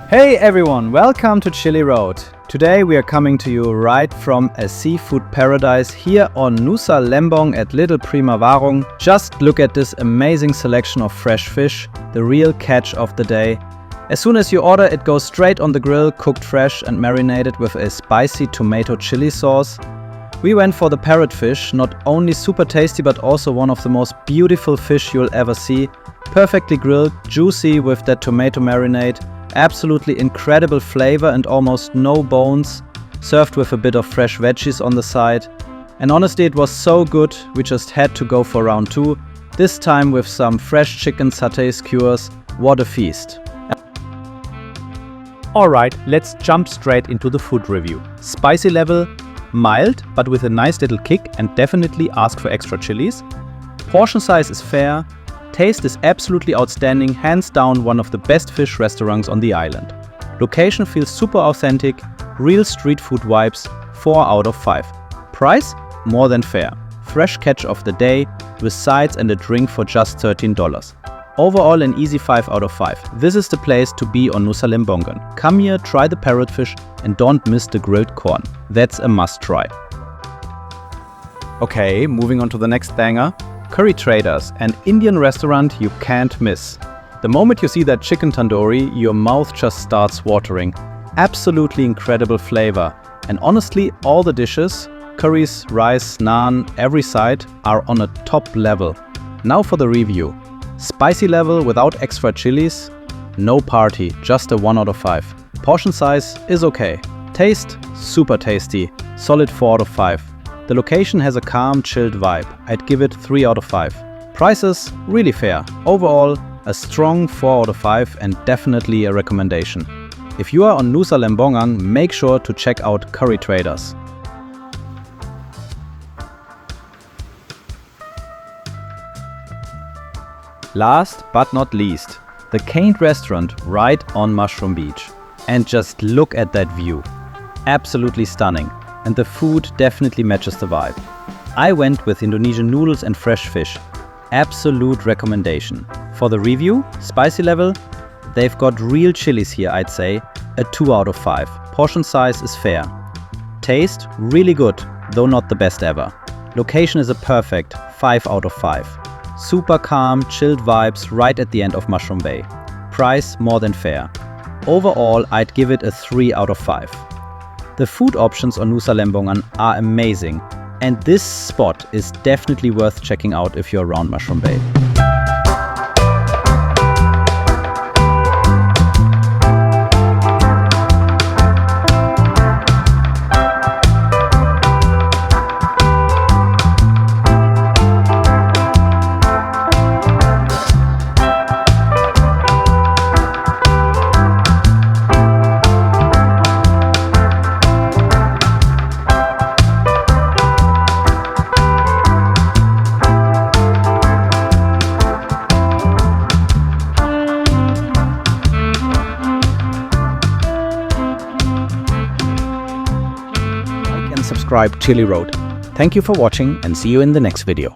Hey everyone, welcome to ChiliRoad. Today we are coming to you right from a seafood paradise here on Nusa Lembongan at Little Prema Warung. Just look at this amazing selection of fresh fish, the real catch of the day. As soon as you order, it goes straight on the grill, cooked fresh and marinated with a spicy tomato chili sauce. We went for the parrotfish, not only super tasty but also one of the most beautiful fish you'll ever see. Perfectly grilled, juicy with that tomato marinade. Absolutely incredible flavor and almost no bones, served with a bit of fresh veggies on the side. And honestly, it was so good, we just had to go for round 2, this time with some fresh chicken satay skewers. What a feast. Alright, let's jump straight into the food review. Spicy level, mild, but with a nice little kick, and definitely ask for extra chilies. Portion size is fair. Taste is absolutely outstanding, hands down one of the best fish restaurants on the island. Location feels super authentic, real street food vibes, 4 out of 5. Price? More than fair. Fresh catch of the day, with sides and a drink for just $13. Overall an easy 5 out of 5. This is the place to be on Nusa Lembongan. Come here, try the parrotfish and don't miss the grilled corn. That's a must try. Okay, moving on to the next banger. Curry Traders, an Indian restaurant you can't miss. The moment you see that chicken tandoori, your mouth just starts watering. Absolutely incredible flavor. And honestly, all the dishes, curries, rice, naan, every side, are on a top level. Now for the review. Spicy level without extra chilies, no party, just a 1 out of 5. Portion size is okay. Taste, super tasty, solid 4 out of 5. The location has a calm, chilled vibe. I'd give it 3 out of 5. Prices, really fair. Overall, a strong 4 out of 5 and definitely a recommendation. If you are on Nusa Lembongan, make sure to check out Curry Traders. Last but not least, the Caned restaurant right on Mushroom Beach. And just look at that view. Absolutely stunning. And the food definitely matches the vibe. I went with Indonesian noodles and fresh fish. Absolute recommendation. For the review, spicy level, they've got real chilies here, I'd say. A 2 out of 5. Portion size is fair. Taste, really good, though not the best ever. Location is a perfect 5 out of 5. Super calm, chilled vibes right at the end of Mushroom Bay. Price, more than fair. Overall, I'd give it a 3 out of 5. The food options on Nusa Lembongan are amazing, and this spot is definitely worth checking out if you're around Mushroom Bay. Subscribe ChiliRoad. Thank you for watching and see you in the next video.